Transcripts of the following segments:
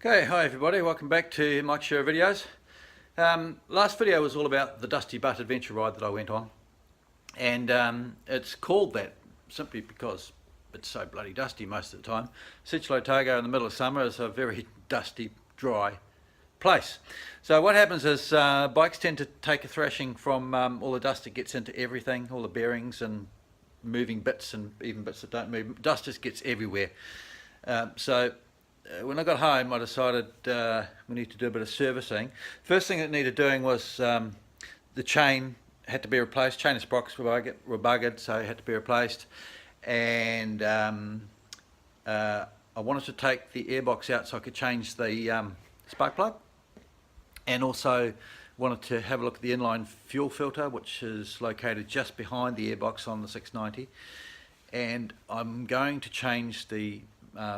Okay, hi everybody, welcome back to Mike Show videos. Last video was all about the Dusty Butt adventure ride that I went on, and it's called that simply because it's so bloody dusty most of the time. Situlo Otago in the middle of summer is a very dusty, dry place. So what happens is bikes tend to take a thrashing from all the dust that gets into everything, all the bearings and moving bits and even bits that don't move. Dust just gets everywhere. When I got home, I decided we need to do a bit of servicing. First thing that needed doing was the chain had to be replaced. Chain and sprockets were buggered, so it had to be replaced. And I wanted to take the airbox out so I could change the spark plug. And also wanted to have a look at the inline fuel filter, which is located just behind the airbox on the 690. And I'm going to change the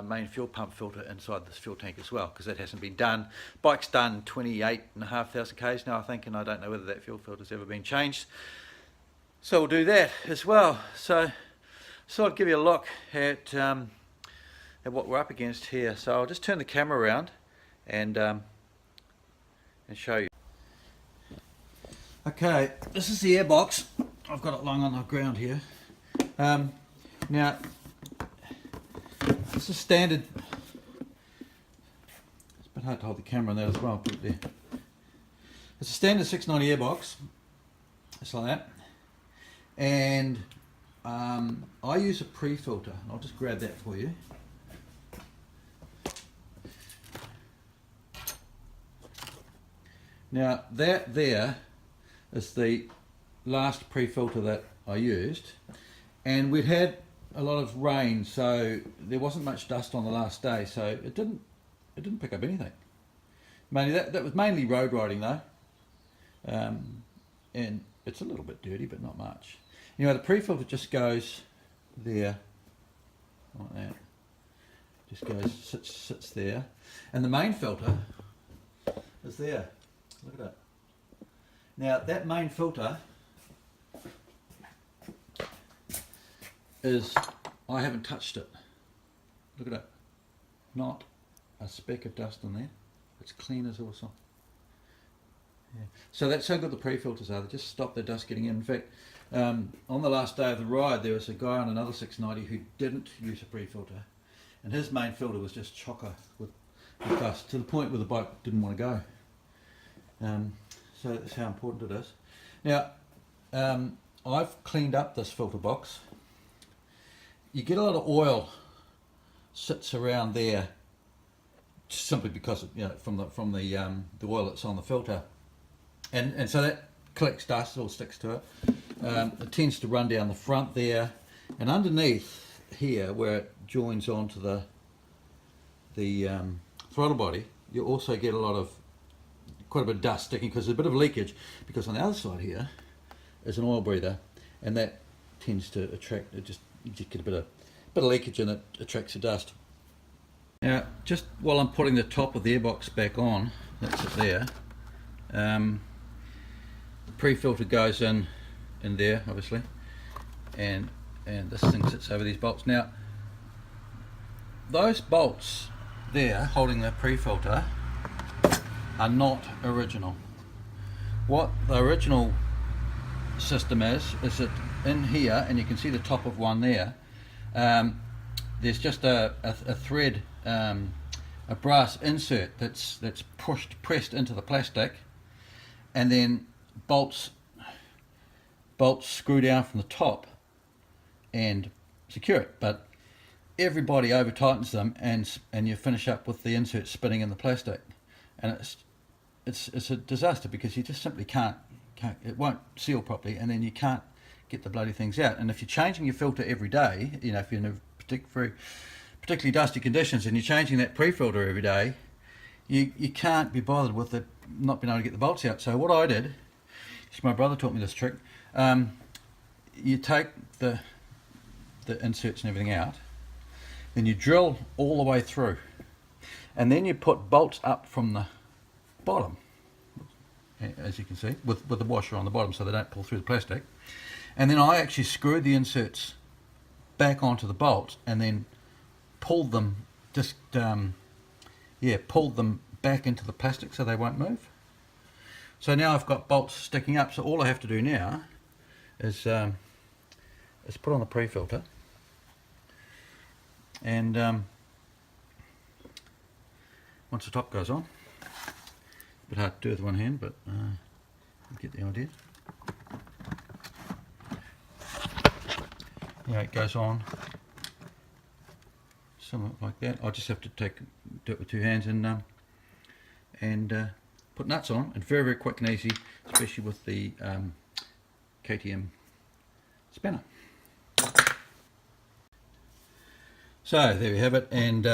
main fuel pump filter inside this fuel tank as well, because that hasn't been done. Bike's done 28,500 k's now, I think, and I don't know whether that fuel filter's ever been changed. So we'll do that as well. So I'll give you a look at what we're up against here. So I'll just turn the camera around and show you. Okay, this is the airbox. I've got it lying on the ground here. Now, this is standard. It's a bit hard to hold the camera on that as well. I'll put it there. It's a standard 690 airbox. It's like that. And I use a pre-filter. I'll just grab that for you. Now that there is the last pre-filter that I used, and we'd had a lot of rain, so there wasn't much dust on the last day, so it didn't pick up anything. Mainly that was mainly road riding though, and it's a little bit dirty but not much. You know, the pre-filter just goes there like that, just goes sits there, and the main filter is there. Look at that. Now that main filter is, I haven't touched it. Look at that. Not a speck of dust on there. It's clean as awesome. Yeah. So that's how good the pre-filters are. They just stop the dust getting in. In fact, on the last day of the ride, there was a guy on another 690 who didn't use a pre-filter, and his main filter was just chocker with dust, to the point where the bike didn't want to go. So that's how important it is. Now, I've cleaned up this filter box. You get a lot of oil sits around there, simply because of, from the oil that's on the filter, and so that collects dust, it all sticks to it. It tends to run down the front there, and underneath here where it joins onto the throttle body, you also get quite a bit of dust sticking, because there's a bit of leakage, because on the other side here is an oil breather, and that tends to attract, you just get a bit of leakage, and it attracts the dust. Now, just while I'm putting the top of the airbox back on, that's it there, the pre-filter goes in there obviously, and this thing sits over these bolts. Now those bolts there holding the pre-filter are not original. What the original system is that in here, and you can see the top of one there, there's just a thread, a brass insert that's pressed into the plastic, and then bolts screw down from the top and secure it. But everybody over tightens them, and you finish up with the insert spinning in the plastic, and it's a disaster, because you just simply can't, it won't seal properly, and then you can't get the bloody things out. And if you're changing your filter every day, if you're in a particularly dusty conditions and you're changing that pre-filter every day, you can't be bothered with not being able to get the bolts out. So what I did, my brother taught me this trick, you take the inserts and everything out, then you drill all the way through, and then you put bolts up from the bottom, as you can see, with the washer on the bottom, so they don't pull through the plastic. And then I actually screwed the inserts back onto the bolts, and then pulled them, just pulled them back into the plastic so they won't move. So now I've got bolts sticking up, so all I have to do now is put on the pre-filter, and once the top goes on, a bit hard to do with one hand, but you get the idea. Yeah, it goes on something like that. I just have to do it with two hands and put nuts on, and very, very quick and easy, especially with the KTM spanner. So there we have it, and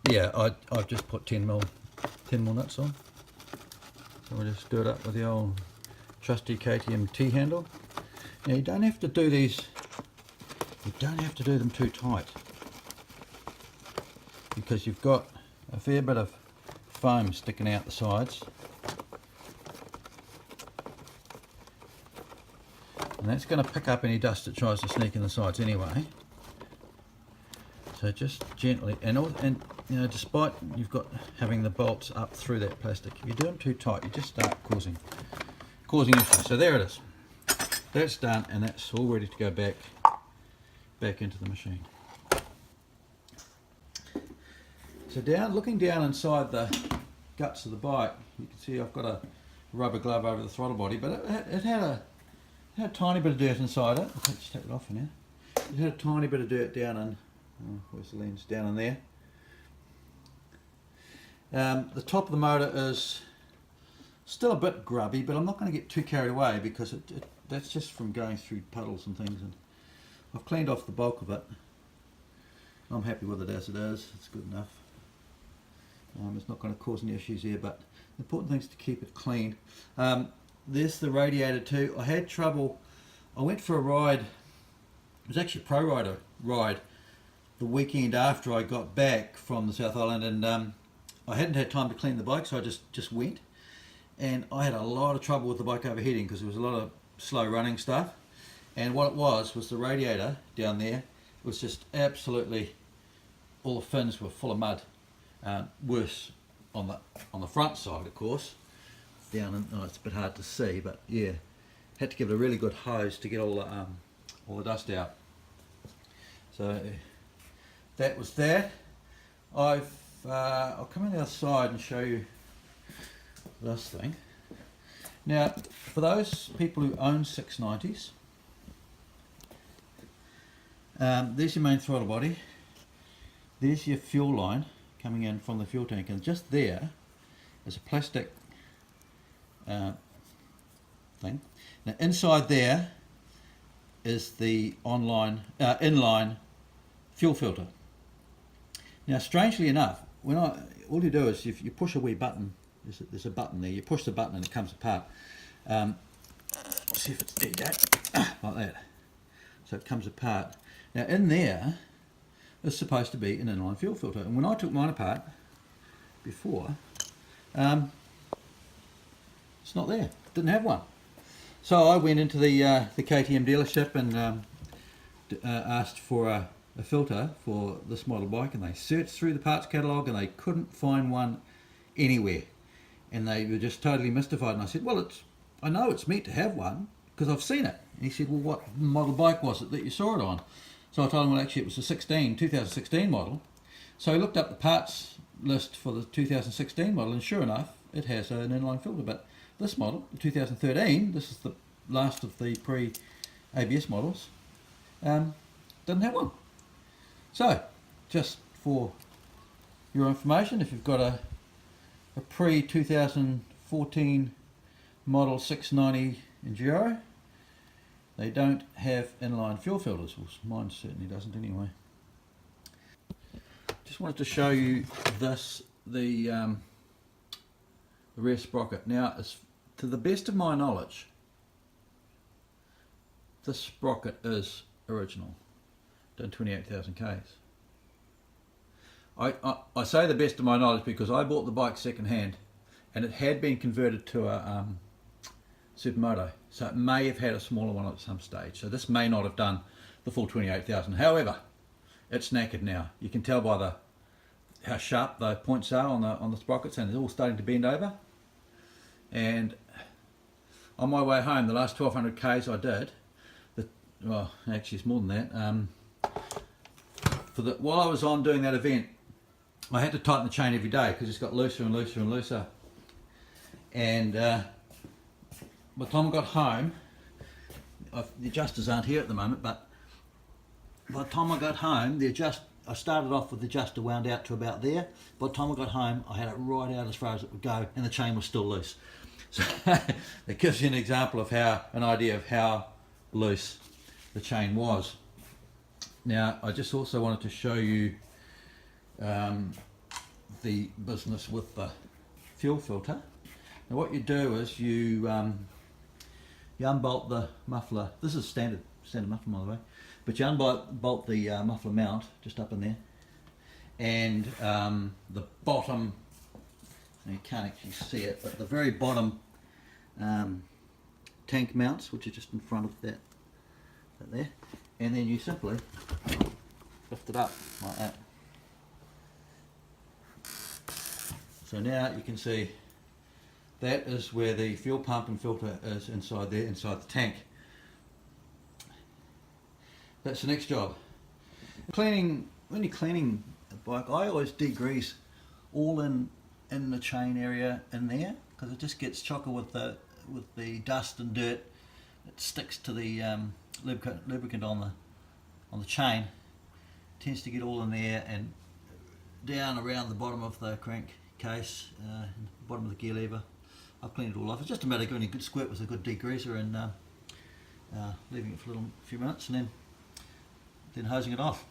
yeah, I've just put 10mm nuts on. So we'll just do it up with the old trusty KTM T-handle. Now you don't have to do these, you don't have to do them too tight, because you've got a fair bit of foam sticking out the sides, and that's going to pick up any dust that tries to sneak in the sides anyway. So just gently, and you know, despite you've got having the bolts up through that plastic, if you do them too tight, you just start causing issues. So there it is. That's done, and that's all ready to go back into the machine. So looking down inside the guts of the bike, you can see I've got a rubber glove over the throttle body, but it had a tiny bit of dirt inside it. I'll just take it off for now. It had a tiny bit of dirt down in, where's the lens? Down in there. The top of the motor is still a bit grubby, but I'm not going to get too carried away, because that's just from going through puddles and things, and I've cleaned off the bulk of it. I'm happy with it as it is. It's good enough. It's not going to cause any issues here, but the important thing is to keep it clean. There's the radiator too. I had trouble. I went for a ride. It was actually a pro rider ride the weekend after I got back from the South Island, and I hadn't had time to clean the bike, so I just went, and I had a lot of trouble with the bike overheating because there was a lot of slow running stuff, and what it was the radiator down there was just absolutely, all the fins were full of mud. Worse on the front side, of course. Down in, it's a bit hard to see, but yeah, had to give it a really good hose to get all the dust out. So that was that. I'll come on the other side and show you this thing. Now, for those people who own 690s, there's your main throttle body. There's your fuel line coming in from the fuel tank, and just there is a plastic thing. Now inside there is the inline fuel filter. Now strangely enough, all you do is if you push a wee button, there's a button there, you push the button and it comes apart. Let's see if it's dead like that. So it comes apart. Now in there is supposed to be an inline fuel filter, and when I took mine apart before, it's not there. Didn't have one. So I went into the KTM dealership and asked for a filter for this model bike, and they searched through the parts catalogue and they couldn't find one anywhere, and they were just totally mystified. And I said, well, I know it's meant to have one because I've seen it. And he said, well, what model bike was it that you saw it on? So I told him, well, actually it was a 2016 model. So he looked up the parts list for the 2016 model, and sure enough, it has an inline filter. But this model, the 2013, this is the last of the pre-ABS models, doesn't have one. So, just for your information, if you've got a pre-2014 model 690 Enduro, they don't have inline fuel filters. Well, mine certainly doesn't anyway. Just wanted to show you this, the rear sprocket. Now, to the best of my knowledge, this sprocket is original, done 28,000 Ks. I say the best of my knowledge because I bought the bike second hand, and it had been converted to a Supermoto, so it may have had a smaller one at some stage. So this may not have done the full 28,000. However, it's knackered now. You can tell by how sharp the points are on the sprockets, and it's all starting to bend over. And on my way home, the last 1200 k's I did, well, actually it's more than that. While I was on doing that event, I had to tighten the chain every day because it's got looser and looser and looser. And by the time I got home, the adjusters aren't here at the moment, but by the time I got home, I started off with the adjuster wound out to about there. By the time I got home, I had it right out as far as it would go, and the chain was still loose. So it gives you an idea of how loose the chain was. Now, I just also wanted to show you the business with the fuel filter. Now, what you do is you unbolt the muffler. This is standard muffler, by the way. But you unbolt the muffler mount just up in there, and the bottom, you can't actually see it, but the very bottom tank mounts, which are just in front of that there, and then you simply lift it up like that. So now you can see that is where the fuel pump and filter is inside there, inside the tank. That's the next job. When you're cleaning a bike, I always degrease all in the chain area in there, because it just gets chocker with the dust and dirt that sticks to the lubricant on the chain. It tends to get all in there and down around the bottom of the crankcase, bottom of the gear lever. I've cleaned it all off. It's just a matter of giving a good squirt with a good degreaser and leaving it for a few minutes, and then hosing it off.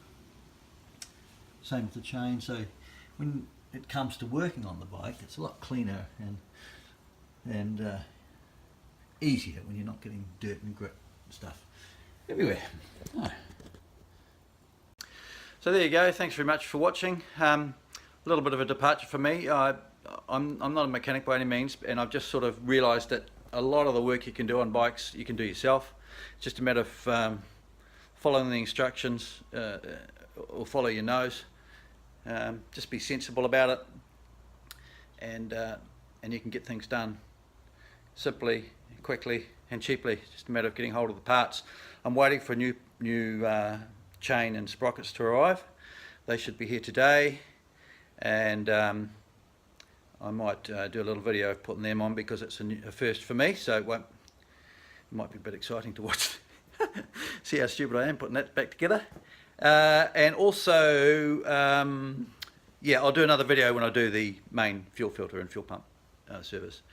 Same with the chain. So when it comes to working on the bike, it's a lot cleaner and easier when you're not getting dirt and grit and stuff everywhere. Oh. So there you go. Thanks very much for watching. A little bit of a departure for me. I'm not a mechanic by any means, and I've just sort of realised that a lot of the work you can do on bikes you can do yourself. It's just a matter of following the instructions, or follow your nose. Just be sensible about it, and you can get things done simply, quickly and cheaply. Just a matter of getting hold of the parts. I'm waiting for new chain and sprockets to arrive. They should be here today, and I might do a little video of putting them on, because it's a first for me, so it might be a bit exciting to watch. See how stupid I am putting that back together. And also, yeah, I'll do another video when I do the main fuel filter and fuel pump service.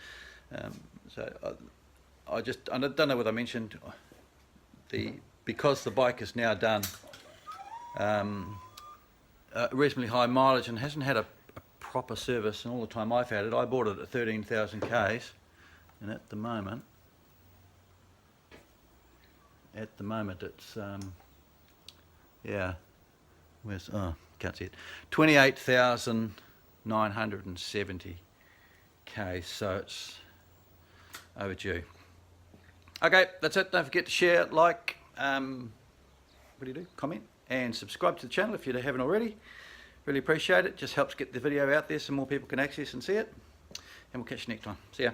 So I don't know whether I mentioned because the bike is now done reasonably high mileage and hasn't had a proper service in all the time I've had it. I bought it at 13,000 k's, and at the moment it's yeah, can't see it, 28,970 k's, so it's overdue. Okay, that's it. Don't forget to share, like, comment and subscribe to the channel if you haven't already. Really appreciate it. Just helps get the video out there so more people can access and see it. And we'll catch you next time. See ya.